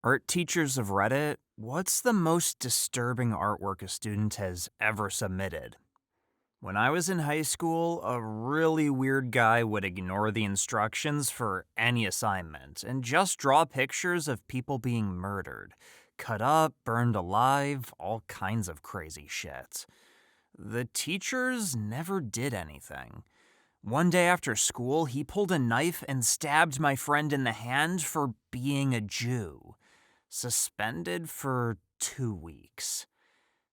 Art teachers of Reddit, what's the most disturbing artwork a student has ever submitted? When I was in high school, a really weird guy would ignore the instructions for any assignment and just draw pictures of people being murdered, cut up, burned alive, all kinds of crazy shit. The teachers never did anything. One day after school, he pulled a knife and stabbed my friend in the hand for being a Jew, suspended for 2 weeks.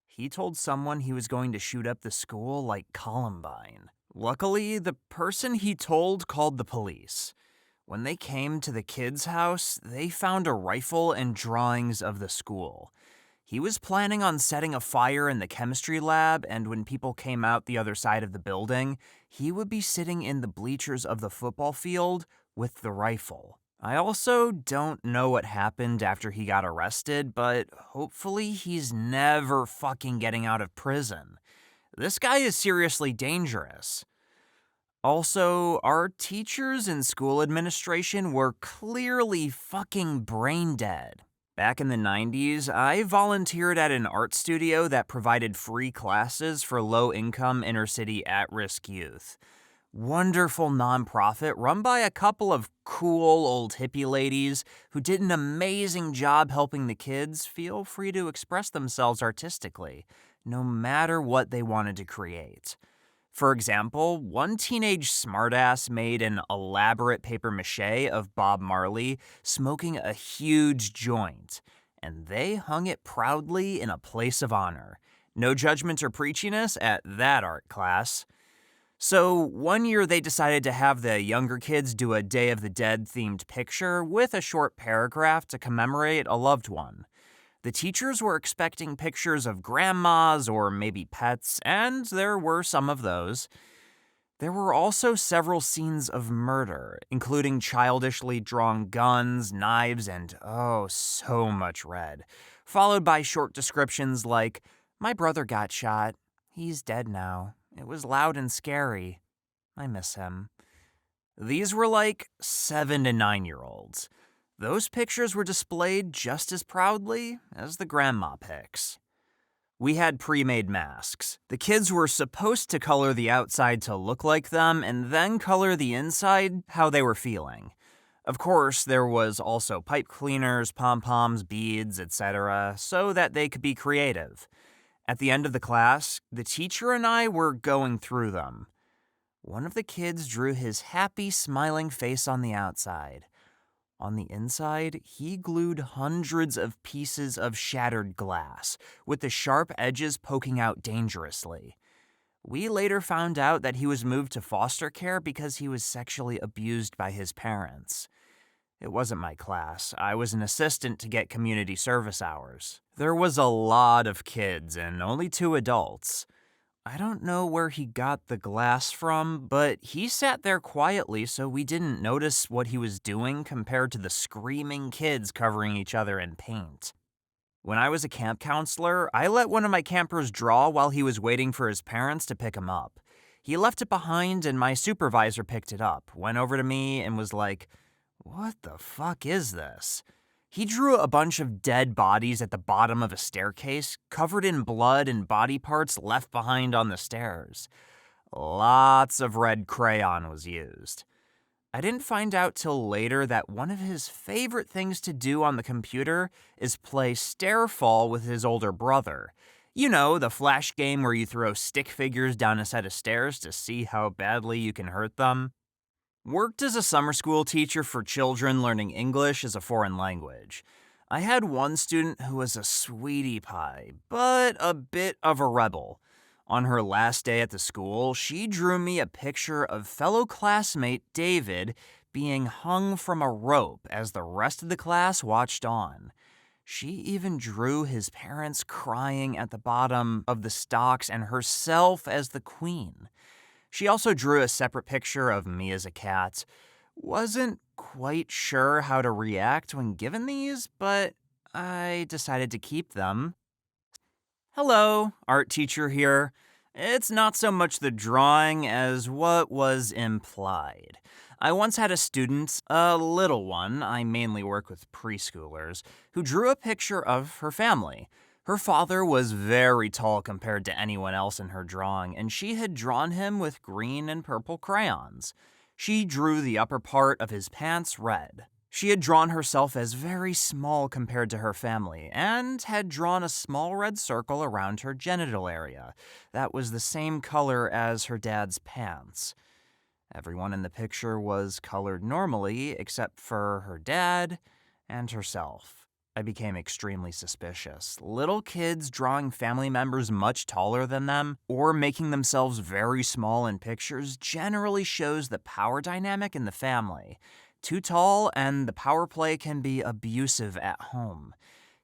He told someone he was going to shoot up the school like Columbine. Luckily, the person he told called the police. When they came to the kid's house, they found a rifle and drawings of the school. He was planning on setting a fire in the chemistry lab, and when people came out the other side of the building, he would be sitting in the bleachers of the football field with the rifle. I also don't know what happened after he got arrested, but hopefully he's never fucking getting out of prison. This guy is seriously dangerous. Also, our teachers in school administration were clearly fucking brain dead. Back in the 90s, I volunteered at an art studio that provided free classes for low-income inner-city at-risk youth. Wonderful nonprofit run by a couple of cool old hippie ladies who did an amazing job helping the kids feel free to express themselves artistically, no matter what they wanted to create. For example, one teenage smartass made an elaborate paper mache of Bob Marley smoking a huge joint, and they hung it proudly in a place of honor. No judgment or preachiness at that art class. So, one year they decided to have the younger kids do a Day of the Dead themed picture with a short paragraph to commemorate a loved one. The teachers were expecting pictures of grandmas or maybe pets, and there were some of those. There were also several scenes of murder, including childishly drawn guns, knives, and oh, so much red, followed by short descriptions like, "My brother got shot. He's dead now. It was loud and scary. I miss him." These were like 7 to 9-year-olds. Those pictures were displayed just as proudly as the grandma pics. We had pre-made masks. The kids were supposed to color the outside to look like them and then color the inside how they were feeling. Of course, there was also pipe cleaners, pom-poms, beads, etc., so that they could be creative. At the end of the class, the teacher and I were going through them. One of the kids drew his happy, smiling face on the outside. On the inside, he glued hundreds of pieces of shattered glass, with the sharp edges poking out dangerously. We later found out that he was moved to foster care because he was sexually abused by his parents. It wasn't my class. I was an assistant to get community service hours. There was a lot of kids and only 2 adults. I don't know where he got the glass from, but he sat there quietly so we didn't notice what he was doing compared to the screaming kids covering each other in paint. When I was a camp counselor, I let one of my campers draw while he was waiting for his parents to pick him up. He left it behind and my supervisor picked it up, went over to me and was like, "What the fuck is this?" He drew a bunch of dead bodies at the bottom of a staircase, covered in blood and body parts left behind on the stairs. Lots of red crayon was used. I didn't find out till later that one of his favorite things to do on the computer is play Stairfall with his older brother. You know, the flash game where you throw stick figures down a set of stairs to see how badly you can hurt them. Worked as a summer school teacher for children learning English as a foreign language. I had one student who was a sweetie pie, but a bit of a rebel. On her last day at the school, she drew me a picture of fellow classmate David being hung from a rope as the rest of the class watched on. She even drew his parents crying at the bottom of the stocks and herself as the queen. She also drew a separate picture of me as a cat. Wasn't quite sure how to react when given these, but I decided to keep them. "Hello, art teacher here. It's not so much the drawing as what was implied. I once had a student, a little one, I mainly work with preschoolers, who drew a picture of her family. Her father was very tall compared to anyone else in her drawing, and she had drawn him with green and purple crayons. She drew the upper part of his pants red. She had drawn herself as very small compared to her family, and had drawn a small red circle around her genital area that was the same color as her dad's pants. Everyone in the picture was colored normally except for her dad and herself. I became extremely suspicious. Little kids drawing family members much taller than them or making themselves very small in pictures generally shows the power dynamic in the family. Too tall and the power play can be abusive at home.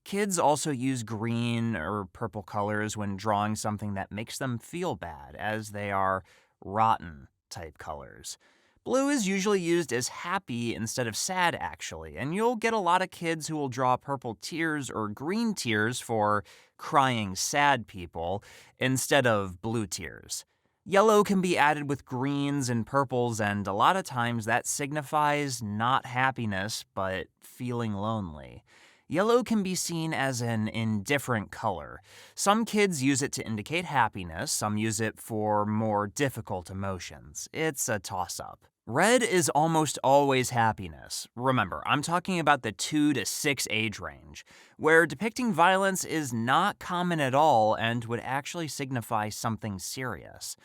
Kids also use green or purple colors when drawing something that makes them feel bad, as they are rotten type colors. Blue is usually used as happy instead of sad, actually, and you'll get a lot of kids who will draw purple tears or green tears for crying sad people instead of blue tears. Yellow can be added with greens and purples, and a lot of times that signifies not happiness, but feeling lonely. Yellow can be seen as an indifferent color. Some kids use it to indicate happiness, some use it for more difficult emotions. It's a toss-up. Red is almost always happiness. Remember, I'm talking about the 2 to 6 age range, where depicting violence is not common at all and would actually signify something serious.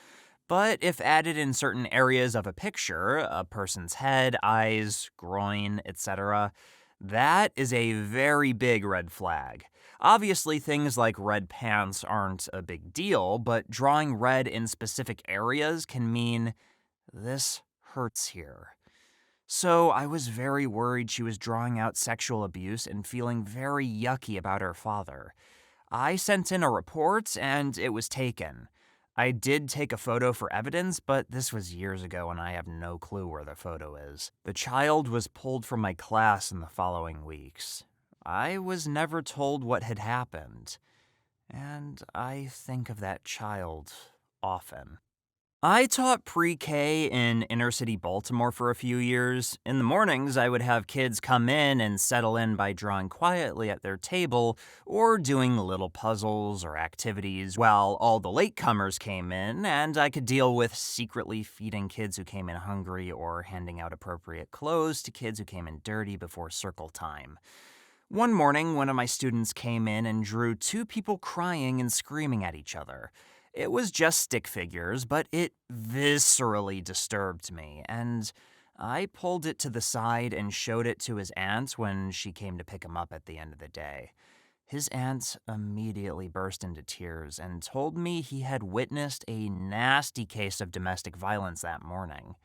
But if added in certain areas of a picture, a person's head, eyes, groin, etc., that is a very big red flag. Obviously, things like red pants aren't a big deal, but drawing red in specific areas can mean this hurts here. So I was very worried she was drawing out sexual abuse and feeling very yucky about her father. I sent in a report and it was taken. I did take a photo for evidence, but this was years ago and I have no clue where the photo is. The child was pulled from my class in the following weeks. I was never told what had happened, and I think of that child often. I taught pre-K in inner-city Baltimore for a few years. In the mornings, I would have kids come in and settle in by drawing quietly at their table or doing little puzzles or activities, while all the latecomers came in, and I could deal with secretly feeding kids who came in hungry or handing out appropriate clothes to kids who came in dirty before circle time. One morning, one of my students came in and drew 2 people crying and screaming at each other. It was just stick figures, but it viscerally disturbed me, and I pulled it to the side and showed it to his aunt when she came to pick him up at the end of the day. His aunt immediately burst into tears and told me he had witnessed a nasty case of domestic violence that morning.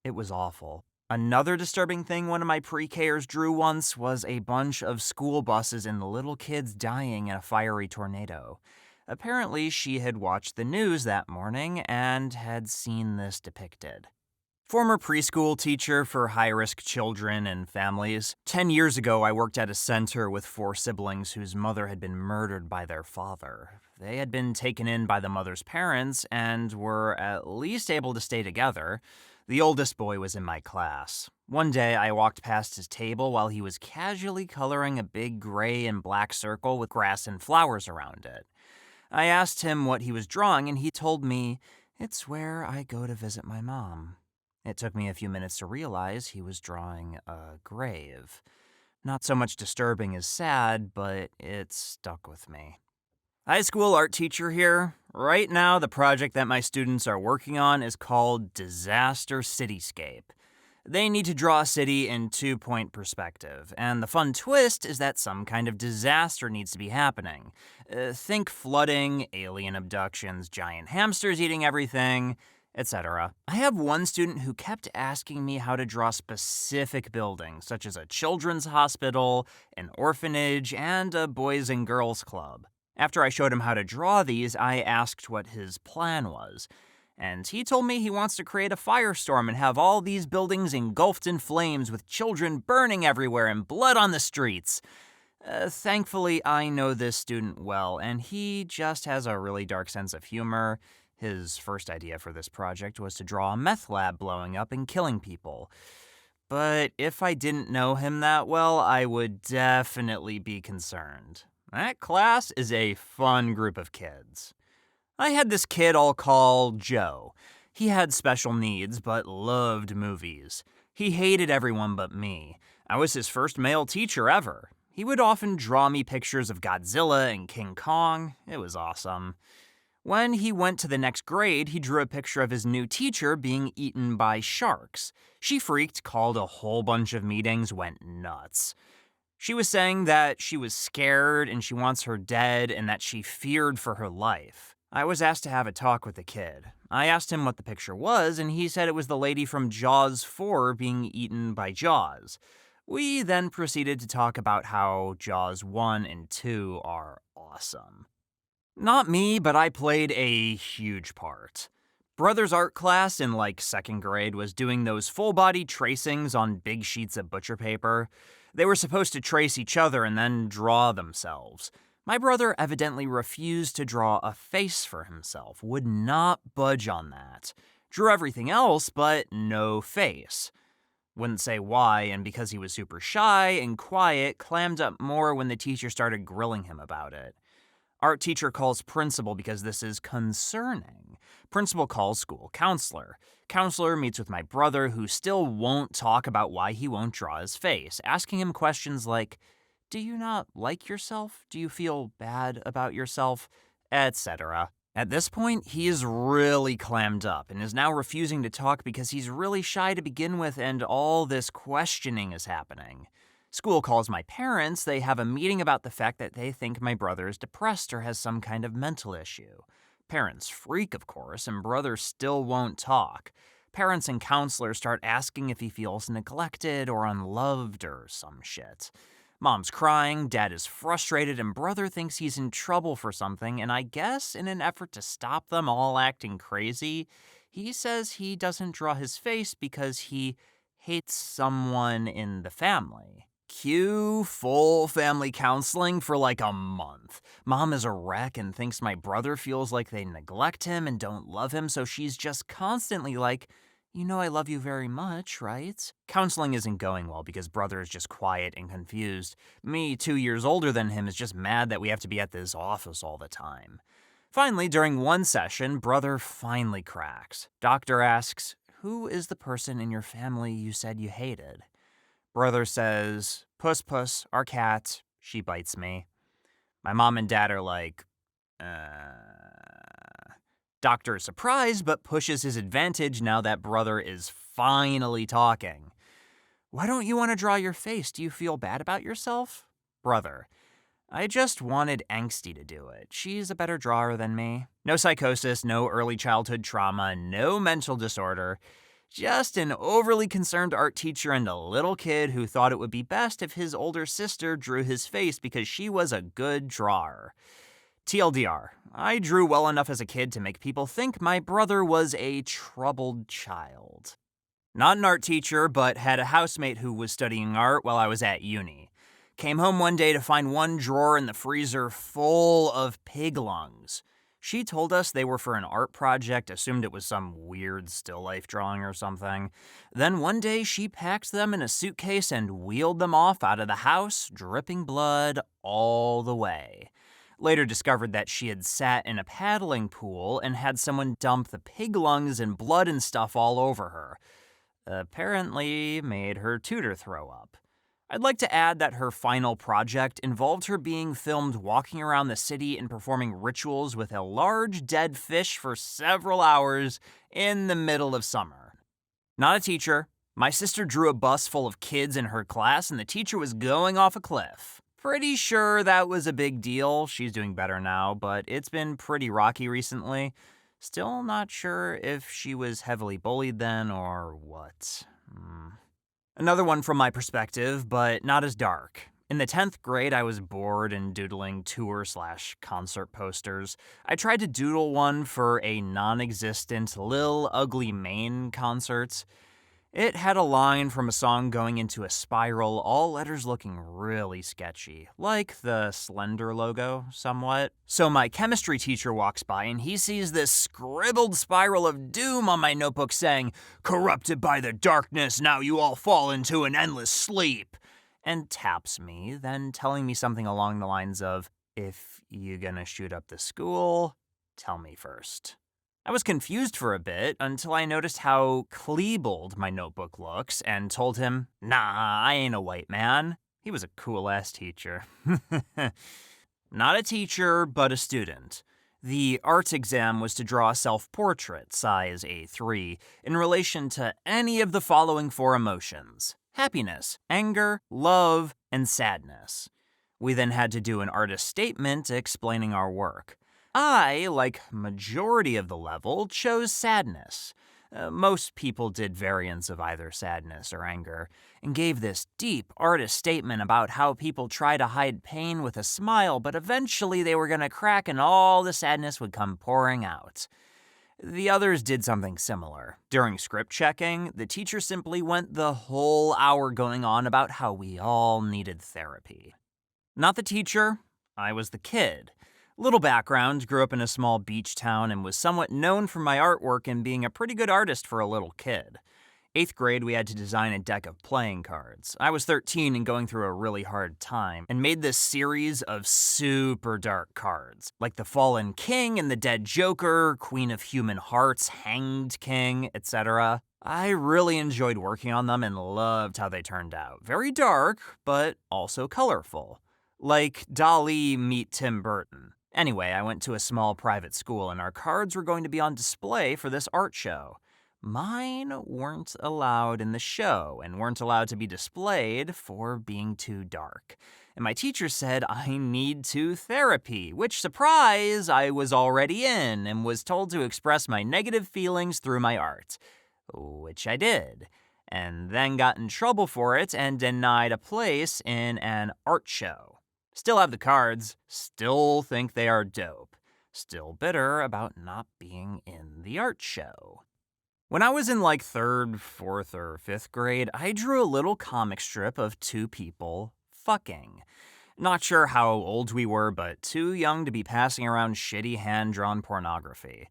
It was awful. Another disturbing thing one of my pre-Kers drew once was a bunch of school buses and little kids dying in a fiery tornado. Apparently, she had watched the news that morning and had seen this depicted. Former preschool teacher for high-risk children and families. 10 years ago, I worked at a center with 4 siblings whose mother had been murdered by their father. They had been taken in by the mother's parents and were at least able to stay together. The oldest boy was in my class. One day, I walked past his table while he was casually coloring a big gray and black circle with grass and flowers around it. I asked him what he was drawing, and he told me, "It's where I go to visit my mom." It took me a few minutes to realize he was drawing a grave. Not so much disturbing as sad, but it stuck with me. High school art teacher here. Right now, the project that my students are working on is called Disaster Cityscape. They need to draw a city in 2-point perspective, and the fun twist is that some kind of disaster needs to be happening. Think flooding, alien abductions, giant hamsters eating everything, etc. I have one student who kept asking me how to draw specific buildings, such as a children's hospital, an orphanage, and a boys and girls club. After I showed him how to draw these, I asked what his plan was. And he told me he wants to create a firestorm and have all these buildings engulfed in flames with children burning everywhere and blood on the streets. Thankfully, I know this student well, and he just has a really dark sense of humor. His first idea for this project was to draw a meth lab blowing up and killing people. But if I didn't know him that well, I would definitely be concerned. That class is a fun group of kids. I had this kid I'll call Joe. He had special needs, but loved movies. He hated everyone but me. I was his first male teacher ever. He would often draw me pictures of Godzilla and King Kong. It was awesome. When he went to the next grade, he drew a picture of his new teacher being eaten by sharks. She freaked, called a whole bunch of meetings, went nuts. She was saying that she was scared and she wants her dead and that she feared for her life. I was asked to have a talk with the kid. I asked him what the picture was, and he said it was the lady from Jaws 4 being eaten by Jaws. We then proceeded to talk about how Jaws 1 and 2 are awesome. Not me, but I played a huge part. Brother's art class in second grade was doing those full body tracings on big sheets of butcher paper. They were supposed to trace each other and then draw themselves. My brother evidently refused to draw a face for himself, would not budge on that. Drew everything else, but no face. Wouldn't say why, and because he was super shy and quiet, clammed up more when the teacher started grilling him about it. Art teacher calls principal because this is concerning. Principal calls school counselor. Counselor meets with my brother, who still won't talk about why he won't draw his face, asking him questions like, "Do you not like yourself? Do you feel bad about yourself?" etc. At this point, he is really clammed up and is now refusing to talk because he's really shy to begin with and all this questioning is happening. School calls my parents. They have a meeting about the fact that they think my brother is depressed or has some kind of mental issue. Parents freak, of course, and brother still won't talk. Parents and counselors start asking if he feels neglected or unloved or some shit. Mom's crying, dad is frustrated, and brother thinks he's in trouble for something, and I guess in an effort to stop them all acting crazy, he says he doesn't draw his face because he hates someone in the family. Cue full family counseling for a month. Mom is a wreck and thinks my brother feels like they neglect him and don't love him, so she's just constantly like, "You know I love you very much, right?" Counseling isn't going well because brother is just quiet and confused. Me, 2 years older than him, is just mad that we have to be at this office all the time. Finally, during one session, brother finally cracks. Doctor asks, "Who is the person in your family you said you hated?" Brother says, "Puss Puss, our cat. She bites me." My mom and dad are like, Doctor is surprised but pushes his advantage now that brother is finally talking. "Why don't you want to draw your face? Do you feel bad about yourself?" Brother, "I just wanted Angsty to do it. She's a better drawer than me. No psychosis, no early childhood trauma, no mental disorder. Just an overly concerned art teacher and a little kid who thought it would be best if his older sister drew his face because she was a good drawer." TLDR, I drew well enough as a kid to make people think my brother was a troubled child. Not an art teacher, but had a housemate who was studying art while I was at uni. Came home one day to find one drawer in the freezer full of pig lungs. She told us they were for an art project, assumed it was some weird still life drawing or something. Then one day she packed them in a suitcase and wheeled them off out of the house, dripping blood all the way. Later discovered that she had sat in a paddling pool and had someone dump the pig lungs and blood and stuff all over her. Apparently made her tutor throw up. I'd like to add that her final project involved her being filmed walking around the city and performing rituals with a large dead fish for several hours in the middle of summer. Not a teacher. My sister drew a bus full of kids in her class and the teacher was going off a cliff. Pretty sure that was a big deal. She's doing better now, but it's been pretty rocky recently. Still not sure if she was heavily bullied then or what. Another one from my perspective, but not as dark. In the 10th grade, I was bored and doodling tour/concert posters. I tried to doodle one for a non-existent Lil Ugly Mane concert. It had a line from a song going into a spiral, all letters looking really sketchy, like the Slender logo, somewhat. So my chemistry teacher walks by and he sees this scribbled spiral of doom on my notebook saying, "Corrupted by the darkness, now you all fall into an endless sleep," and taps me, then telling me something along the lines of, "If you gonna shoot up the school, tell me first." I was confused for a bit until I noticed how kleebled my notebook looks and told him, "Nah, I ain't a white man." He was a cool-ass teacher. Not a teacher, but a student. The art exam was to draw a self-portrait, size A3, in relation to any of the following four emotions: happiness, anger, love, and sadness. We then had to do an artist statement explaining our work. I, like majority of the level, chose sadness. Most people did variants of either sadness or anger, and gave this deep artist statement about how people try to hide pain with a smile, but eventually they were going to crack and all the sadness would come pouring out. The others did something similar. During script checking, the teacher simply went the whole hour going on about how we all needed therapy. Not the teacher, I was the kid. Little background, grew up in a small beach town and was somewhat known for my artwork and being a pretty good artist for a little kid. 8th grade, we had to design a deck of playing cards. I was 13 and going through a really hard time, and made this series of super dark cards, like the Fallen King and the Dead Joker, Queen of Human Hearts, Hanged King, etc. I really enjoyed working on them and loved how they turned out. Very dark, but also colorful. Like Dali meet Tim Burton. Anyway, I went to a small private school and our cards were going to be on display for this art show. Mine weren't allowed in the show and weren't allowed to be displayed for being too dark. And my teacher said I need to therapy, which, surprise, I was already in and was told to express my negative feelings through my art. Which I did, and then got in trouble for it and denied a place in an art show. Still have the cards, still think they are dope. Still bitter about not being in the art show. When I was in like 3rd, 4th, or 5th grade, I drew a little comic strip of two people fucking. Not sure how old we were, but too young to be passing around shitty hand-drawn pornography.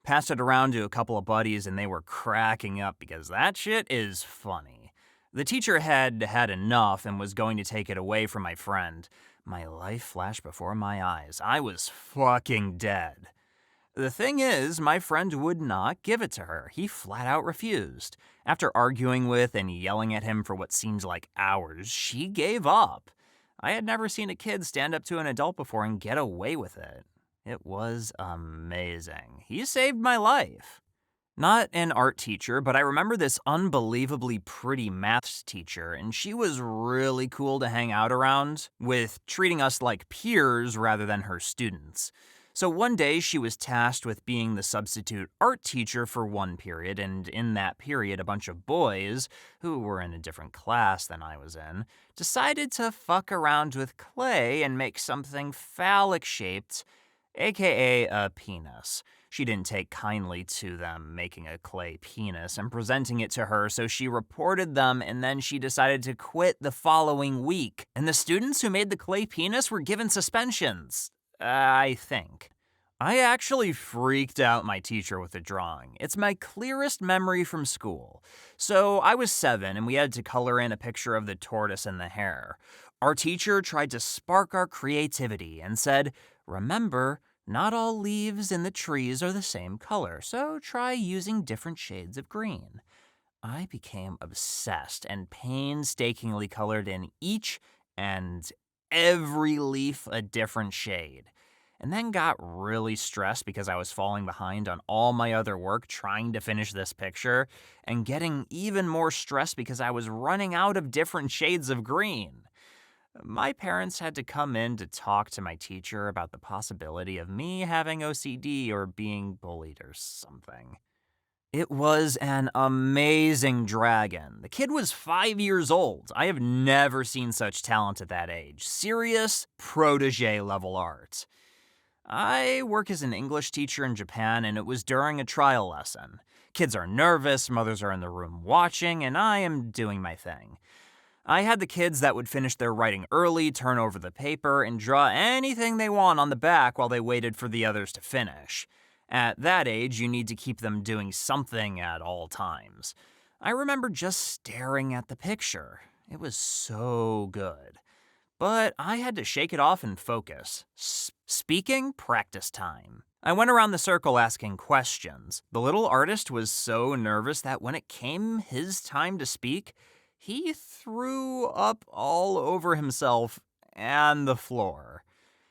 Passed it around to a couple of buddies and they were cracking up because that shit is funny. The teacher had had enough and was going to take it away from my friend. My life flashed before my eyes. I was fucking dead. The thing is, my friend would not give it to her. He flat out refused. After arguing with and yelling at him for what seemed like hours, she gave up. I had never seen a kid stand up to an adult before and get away with it. It was amazing. He saved my life. Not an art teacher, but I remember this unbelievably pretty maths teacher, and she was really cool to hang out around, with treating us like peers rather than her students. So one day she was tasked with being the substitute art teacher for one period, and in that period a bunch of boys, who were in a different class than I was in, decided to fuck around with clay and make something phallic-shaped, aka a penis. She didn't take kindly to them making a clay penis and presenting it to her, so she reported them and then she decided to quit the following week. And the students who made the clay penis were given suspensions. I think. I actually freaked out my teacher with the drawing. It's my clearest memory from school. So I was 7 and we had to color in a picture of the tortoise and the hare. Our teacher tried to spark our creativity and said, "Remember, not all leaves in the trees are the same color, so try using different shades of green." I became obsessed and painstakingly colored in each and every leaf a different shade. And then got really stressed because I was falling behind on all my other work trying to finish this picture, and getting even more stressed because I was running out of different shades of green. My parents had to come in to talk to my teacher about the possibility of me having OCD or being bullied or something. It was an amazing dragon. The kid was 5 years old. I have never seen such talent at that age. Serious protege level art. I work as an English teacher in Japan, and it was during a trial lesson. Kids are nervous, mothers are in the room watching, and I am doing my thing. I had the kids that would finish their writing early, turn over the paper, and draw anything they want on the back while they waited for the others to finish. At that age, you need to keep them doing something at all times. I remember just staring at the picture. It was so good. But I had to shake it off and focus. Speaking, practice time. I went around the circle asking questions. The little artist was so nervous that when it came his time to speak, he threw up all over himself and the floor.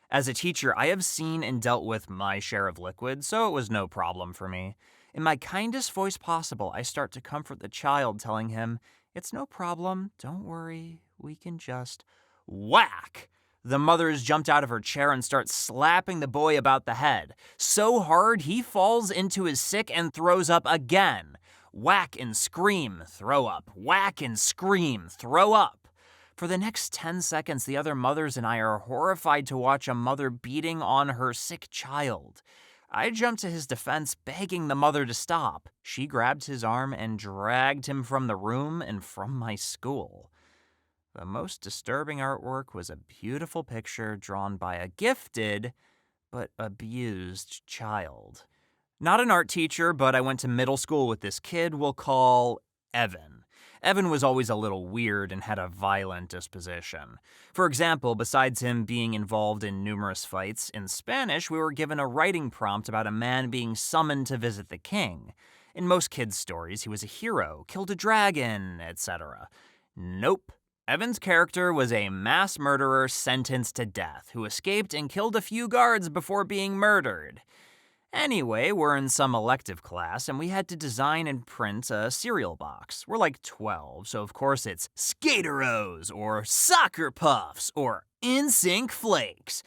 As a teacher, I have seen and dealt with my share of liquid, so it was no problem for me. In my kindest voice possible, I start to comfort the child, telling him, "It's no problem, don't worry, we can just..." Whack! The mothers jumped out of her chair and start slapping the boy about the head. So hard, he falls into his sick and throws up again. Whack and scream, throw up. Whack and scream, throw up. For the next 10 seconds, the other mothers and I are horrified to watch a mother beating on her sick child. I jumped to his defense, begging the mother to stop. She grabbed his arm and dragged him from the room and from my school. The most disturbing artwork was a beautiful picture drawn by a gifted but abused child. Not an art teacher, but I went to middle school with this kid we'll call Evan. Evan was always a little weird and had a violent disposition. For example, besides him being involved in numerous fights, in Spanish we were given a writing prompt about a man being summoned to visit the king. In most kids' stories, he was a hero, killed a dragon, etc. Nope. Evan's character was a mass murderer sentenced to death who escaped and killed a few guards before being murdered. Anyway, we're in some elective class and we had to design and print a cereal box. We're like 12, so of course it's Skate-Aros or Soccer Puffs or NSYNC Flakes.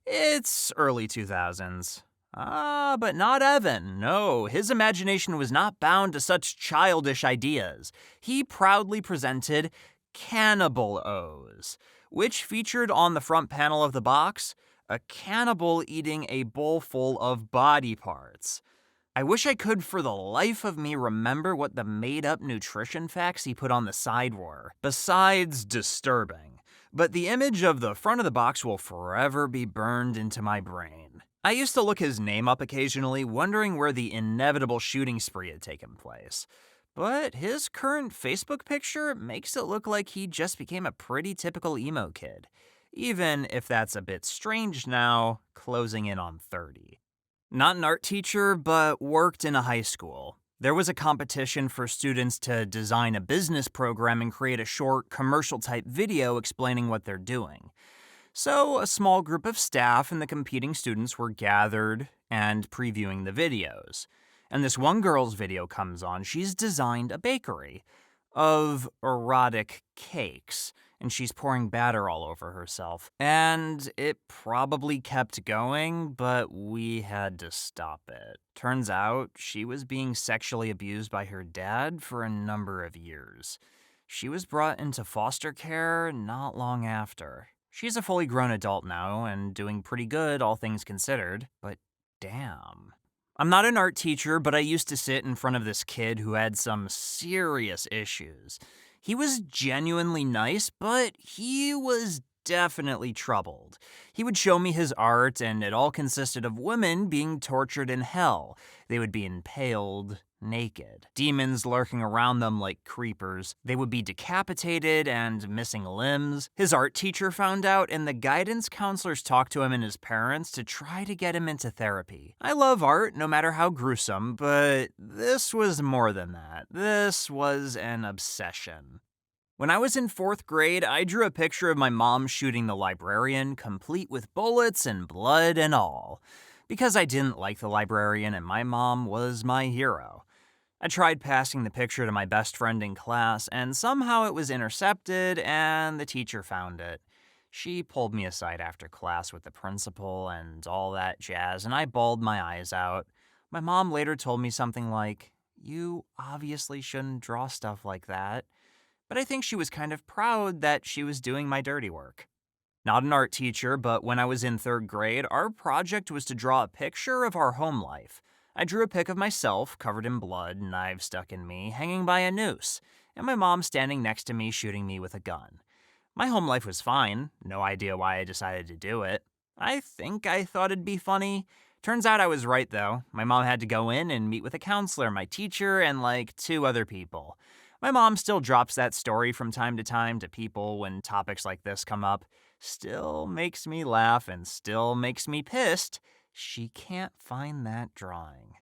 It's early 2000s. But not Evan. No, his imagination was not bound to such childish ideas. He proudly presented Cannibal-Os, which featured on the front panel of the box a cannibal eating a bowl full of body parts. I wish I could for the life of me remember what the made-up nutrition facts he put on the side were, besides disturbing. But the image of the front of the box will forever be burned into my brain. I used to look his name up occasionally, wondering where the inevitable shooting spree had taken place. But his current Facebook picture makes it look like he just became a pretty typical emo kid. Even if that's a bit strange now, closing in on 30. Not an art teacher, but worked in a high school. There was a competition for students to design a business program and create a short, commercial-type video explaining what they're doing. So a small group of staff and the competing students were gathered and previewing the videos. And this one girl's video comes on. She's designed a bakery of erotic cakes, and she's pouring batter all over herself. And it probably kept going, but we had to stop it. Turns out she was being sexually abused by her dad for a number of years. She was brought into foster care not long after. She's a fully grown adult now and doing pretty good, all things considered, but damn. I'm not an art teacher, but I used to sit in front of this kid who had some serious issues. He was genuinely nice, but he was definitely troubled. He would show me his art, and it all consisted of women being tortured in hell. They would be impaled naked, demons lurking around them like creepers. They would be decapitated and missing limbs. His art teacher found out, and the guidance counselors talked to him and his parents to try to get him into therapy. I love art, no matter how gruesome, but this was more than that. This was an obsession. When I was in 4th grade, I drew a picture of my mom shooting the librarian, complete with bullets and blood and all, because I didn't like the librarian and my mom was my hero. I tried passing the picture to my best friend in class, and somehow it was intercepted and the teacher found it. She pulled me aside after class with the principal and all that jazz, and I bawled my eyes out. My mom later told me something like, "You obviously shouldn't draw stuff like that." But I think she was kind of proud that she was doing my dirty work. Not an art teacher, but when I was in 3rd grade, our project was to draw a picture of our home life. I drew a pic of myself, covered in blood, knife stuck in me, hanging by a noose, and my mom standing next to me shooting me with a gun. My home life was fine, no idea why I decided to do it. I think I thought it'd be funny. Turns out I was right though. My mom had to go in and meet with a counselor, my teacher, and like two other people. My mom still drops that story from time to time to people when topics like this come up. Still makes me laugh and still makes me pissed. She can't find that drawing.